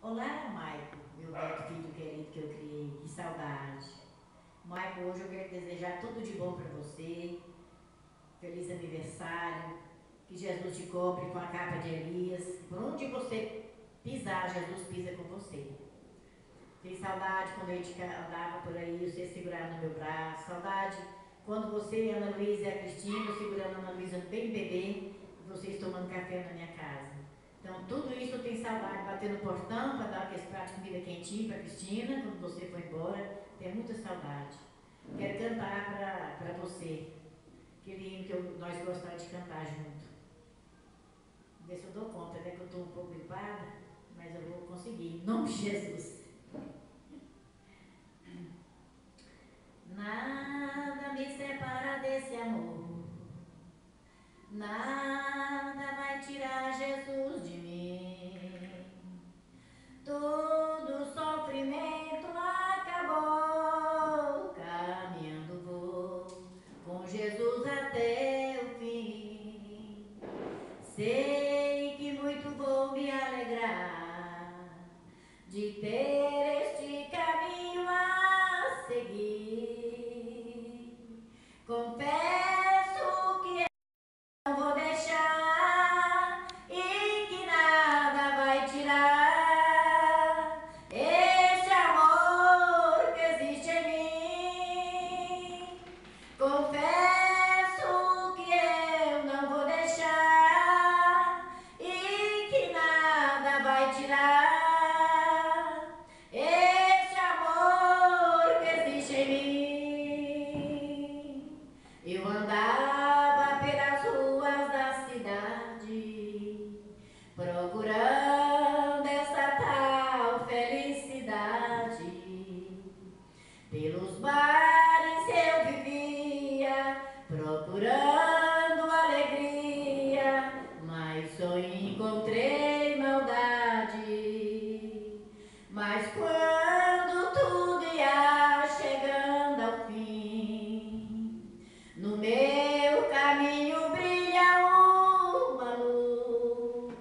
Olá, Maico, meu neto filho querido que eu criei, que saudade. Maico, hoje eu quero desejar tudo de bom para você, feliz aniversário, que Jesus te cobre com a capa de Elias, por onde você pisar, Jesus pisa com você. Tenho saudade quando a gente andava por aí, você segurava no meu braço, saudade quando você, Ana Luísa e a Cristina, segurando a Ana Luísa bem bebê, e vocês tomando café na minha casa. Então, tudo isso eu tenho saudade, bater no portão para dar aquele prato de comida quentinho para a Cristina, quando você foi embora. Tenho muita saudade. Quero cantar para você, aquele hino que nós gostávamos de cantar junto. Ver se eu dou conta, né? Que eu estou um pouco gripada, mas eu vou conseguir. Em nome de Jesus. Nada me separa desse amor, nada vai tirar Jesus de mim. Todo sofrimento acabou, caminhando vou com Jesus até o fim. Sei que muito vou me alegrar de ter este caminho a seguir. Confesso que não vou deixar e que nada vai tirar esse amor que existe em mim. Confesso que eu não vou deixar e que nada vai tirar esse amor que existe em mim. Eu andava pelas ruas da cidade, procurando essa tal felicidade. Pelos bares eu vivia, procurando alegria, mas só encontrei maldade. Mas quando tudo ia chegando ao fim, no meu caminho brilha uma luz,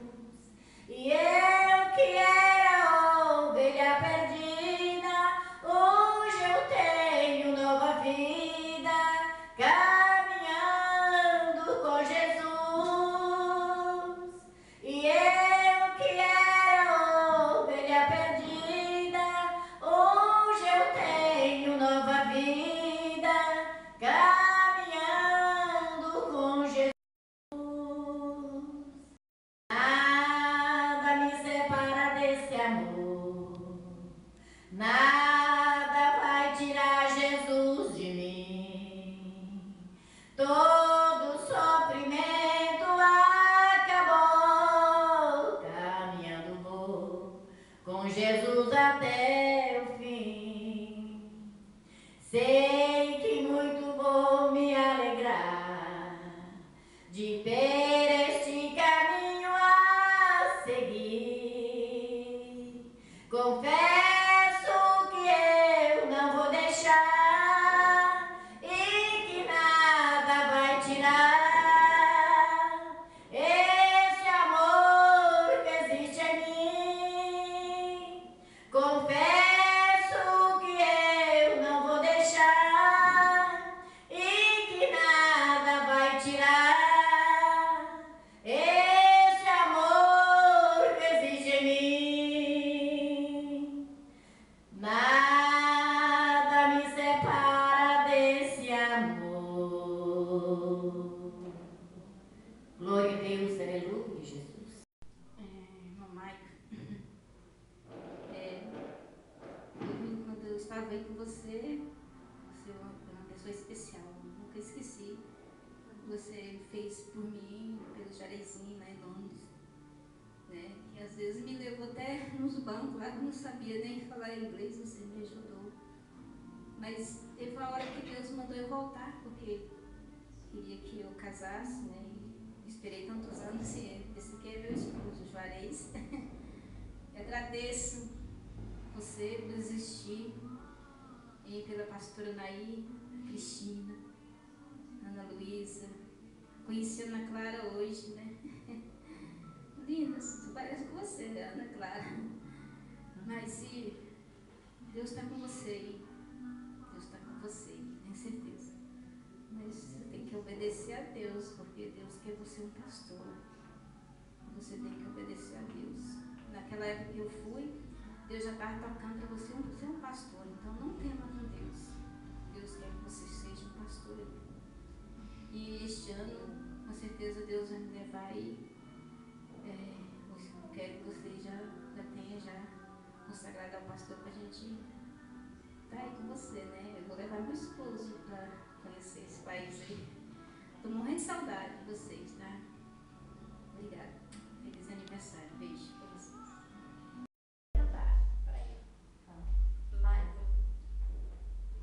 e eu que era ovelha perdida, hoje eu tenho nova vida, caminhando com Jesus. E eu que era ovelha perdida, hoje eu tenho nova vida, caminhando com Jesus. Nada me separa desse amor, nada vai tirar Jesus de mim. Todo sofrimento acabou, caminhando vou com Jesus até o fim. Sei que muito vou me alegrar de ter este caminho a seguir. Confesso que eu não vou deixar e que nada vai tirar esse amor que existe em mim. Confesso que eu não vou deixar e que nada vai tirar esse amor que existe em mim. Nada me separa desse amor. Glória a Deus, aleluia, Jesus. Irmã Maica, quando eu estava aí com você, você é uma pessoa especial, nunca esqueci. Você fez por mim, pelo Jarezinho lá em Londres, né? E às vezes me levou até nos bancos lá que eu não sabia nem falar inglês, você me ajudou. Mas teve uma hora que Deus mandou eu voltar, porque queria que eu casasse, né? E esperei tantos anos e esse aqui é meu esposo, Juarez. Eu agradeço você por existir, e pela pastora Naí, Cristina, Ana Luísa. Conheci a Ana Clara hoje, né? Linda, parece com você, né, Ana Clara? Mas se Deus está com você, Deus está com você, tenho certeza. Mas você tem que obedecer a Deus, porque Deus quer você um pastor. Você tem que obedecer a Deus. Naquela época que eu fui, Deus já estava tocando para você ser um pastor. Então não tema com Deus. Deus quer que você seja um pastor. E este ano, com certeza, Deus vai me levar aí. Eu quero que você já tenha consagrado ao pastor para a gente estar aí com você, né? Eu vou levar meu esposo para conhecer esse país aí. Estou morrendo de saudade de vocês, tá? Obrigada. Feliz aniversário. Beijo para vocês.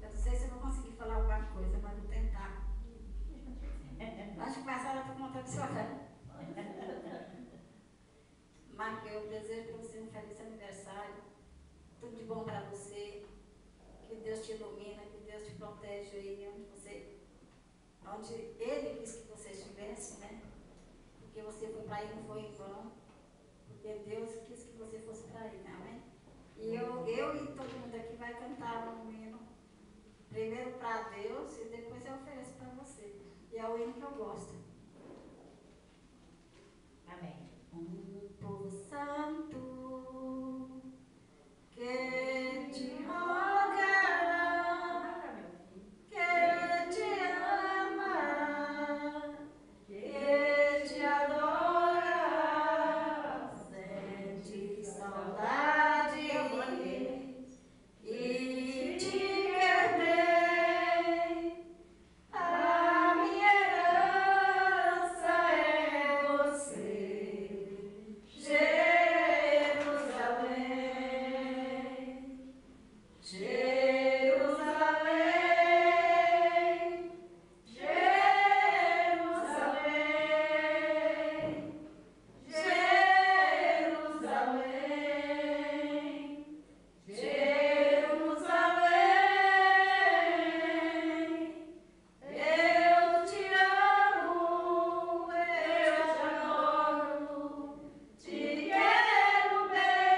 Eu não sei se eu vou conseguir falar alguma coisa, mas vou tentar. Acho que a senhora está com vontade de chorar. Marco, eu desejo para você um feliz aniversário. Tudo de bom para você. Que Deus te ilumina, que Deus te protege aí onde Ele quis que você estivesse, né? Porque você foi para aí, não foi em vão. Porque Deus quis que você fosse para aí, amém? E eu e todo mundo aqui vai cantar um hino. Primeiro para Deus e depois eu ofereço para você. E é o hino que eu gosto. Amém. Um povo santo que te roga, que te ama, que te adora, sente saudade e te quer bem. A minha herança é você, Jerusalém, Jerusalém, Jerusalém, Jerusalém, Jerusalém. Eu te amo, eu te adoro, te quero bem.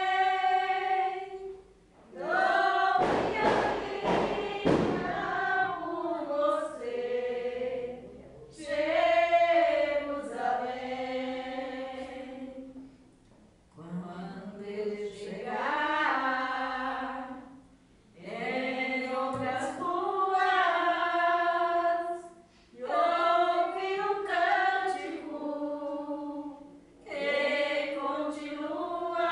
Dou minha vida por você, Jerusalém. Quando ele chegar em outras ruas e ouvir o cântico que continua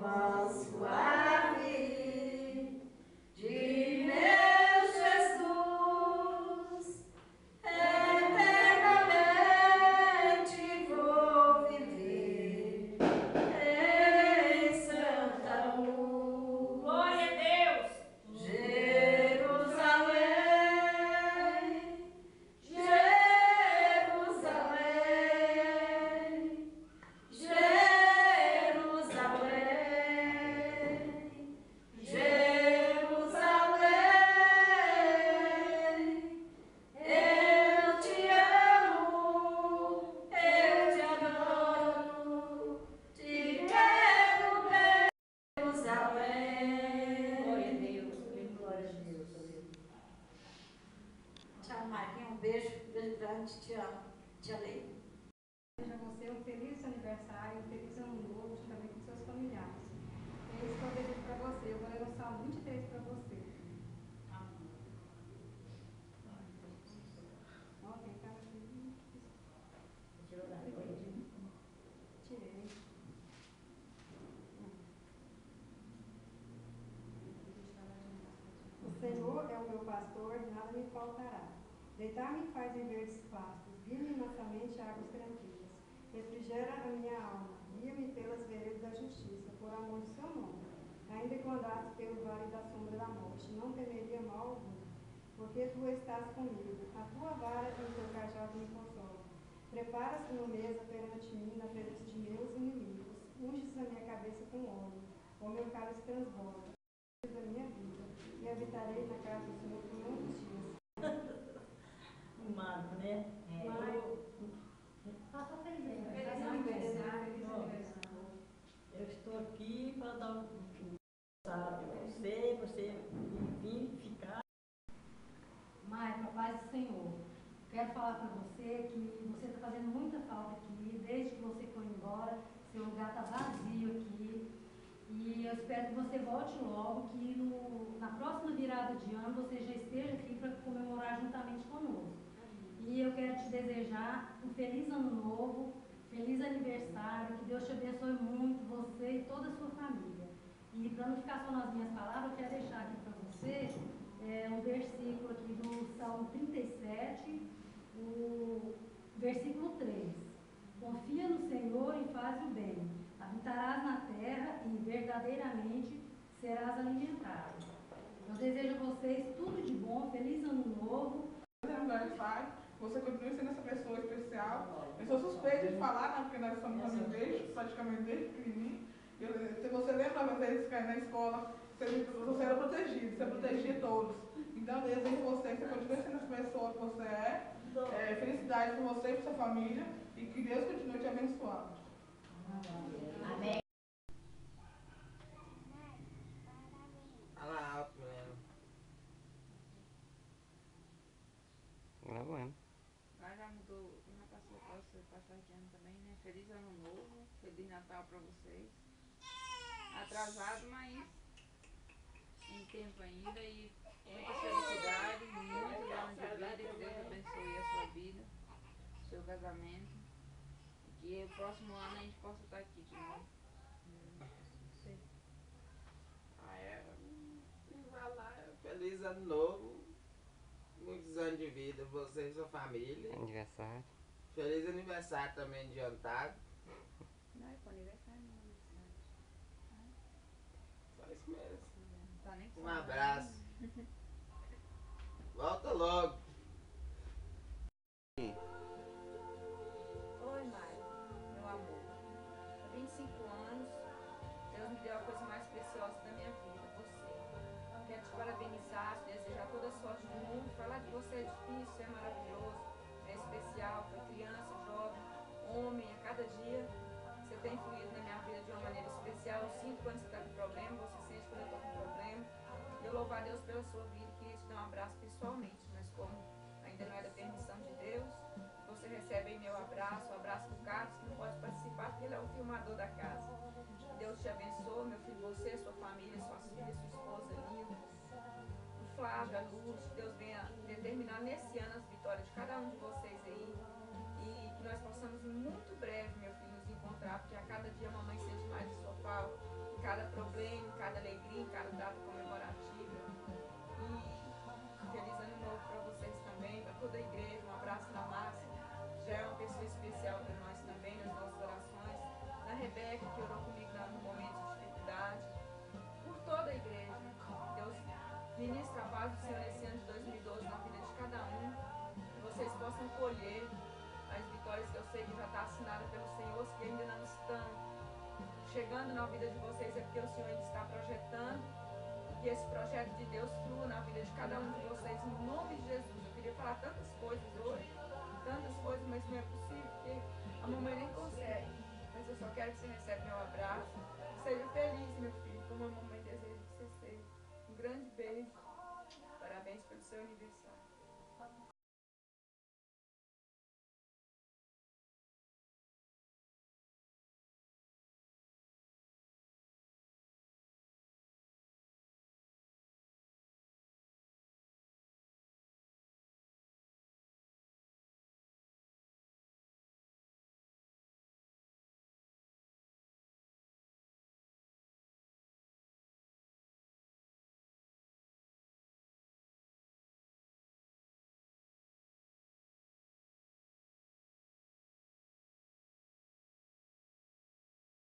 na suave de meu Jesus, eternamente vou viver em Santa Luz. Glória a Deus. Jerusalém, Jerusalém, Jerusalém, Jerusalém. Eu te amo, eu te adoro, te quero bem, Jerusalém. Glória a Deus. Glória a Deus. Tchau, Marquinhos. Um beijo grande, te amo. Te amei. Desejo a você um feliz aniversário, um feliz ano novo, juntamente com seus familiares. É isso que eu desejo para você. Eu vou ler o Salmo 23 para você. Ó, tem cara aqui. Tirei. O Senhor é o meu pastor, nada me faltará. Deitar-me faz em verdes pastos, guia-me mansamente a águas tranquilas. Refrigera a minha alma, guia-me pelas veredas da justiça, por amor do seu nome. Ainda que eu andasse pelo vale da sombra da morte, não temeria mal algum, porque tu estás comigo. A tua vara e o teu cajado me consolam. Preparas uma mesa perante mim na presença de meus inimigos. Unges a minha cabeça com óleo, o meu cálice transborda. Da minha vida, e habitarei na casa do Senhor por longos dias. Humano, né? Feliz aniversário. Eu estou aqui para dar sabe, você vir ficar. Mãe, com a paz do Senhor, quero falar para você que você está fazendo muita falta aqui, desde que você foi embora, seu lugar está vazio aqui. E eu espero que você volte logo, que na próxima virada de ano você já esteja aqui para comemorar juntamente conosco. E eu quero te desejar um feliz ano novo, feliz aniversário, que Deus te abençoe muito, você e toda a sua família. E para não ficar só nas minhas palavras, eu quero deixar aqui para você um versículo aqui do Salmo 37, o versículo 3. Confia no Senhor e faz o bem. Habitarás na terra e verdadeiramente serás alimentado. Eu desejo a vocês tudo de bom, feliz ano novo. Aniversário, você continua sendo essa pessoa especial. Eu sou suspeita de falar, né, porque nós somos amigos desde, praticamente desde pequenininho. Se você lembra uma vez que na escola, você era protegido, você protegia todos. Então eu desejo a você que você continue sendo essa pessoa que você é. Felicidade para você e para sua família e que Deus continue te abençoando. Amém. Fala alto, mesmo. Gravando. Mas já mudou, já passou para você passar de ano também, né? Feliz ano novo, feliz Natal para vocês. Atrasado, mas em tempo ainda e muita felicidade, muitos anos de vida, que Deus abençoe a sua vida, seu casamento. E que o próximo ano a gente possa estar aqui de novo. Feliz ano novo, muitos anos de vida, você e sua família. Aniversário. Feliz aniversário também adiantado. Não é para aniversário, não é aniversário. Só isso mesmo. Não tá nem Um abraço. Volta logo. Oi, Mário, meu amor. Há 25 anos, Deus me deu a coisa mais preciosa da minha vida, você. Quero te parabenizar, te desejar toda a sorte do mundo. Falar de você é difícil, é maravilhoso, é especial. Foi criança, jovem, homem, a cada dia você tem influído na minha vida de uma maneira especial. Eu sinto quando você está com problema, você sente quando eu estou com problema. Eu louvo a Deus pela sua vida e queria te dar um abraço pessoalmente, mas como ainda não é da permissão de Deus, você recebe aí meu abraço, o abraço do Carlos, que não pode participar porque ele é o filmador da casa. Deus te abençoe, meu filho, você, sua família, suas filhas, sua esposa linda, o Flávio, a Luz, que Deus venha determinar nesse ano as vitórias de cada um de vocês aí e que nós possamos muito breve, meu filho, nos encontrar, porque a cada dia a mamãe sente mais a sua falta, em cada problema, em cada alegria, em cada data comemorativa. E feliz ano novo para vocês também, para toda a igreja, um abraço na Márcia, já é uma pessoa especial para nós também, nas nossas orações, na Rebeca, que orou comigo no momento de dificuldade, por toda a igreja. Deus ministra a paz do Senhor esse ano de 2012 na vida de cada um, que vocês possam colher as vitórias que eu sei que já está assinada pelo Senhor, que ainda não estão chegando na vida de vocês, é porque o Senhor ainda está projetando, e que esse projeto de Deus flua na vida de cada um de vocês, em nome de Jesus. Eu queria falar tantas coisas hoje, tantas coisas, mas não é possível, porque a mamãe nem consegue. Mas eu só quero que você receba meu abraço. Seja feliz, meu filho, como a mamãe deseja que você seja. Um grande beijo. Parabéns pelo seu aniversário.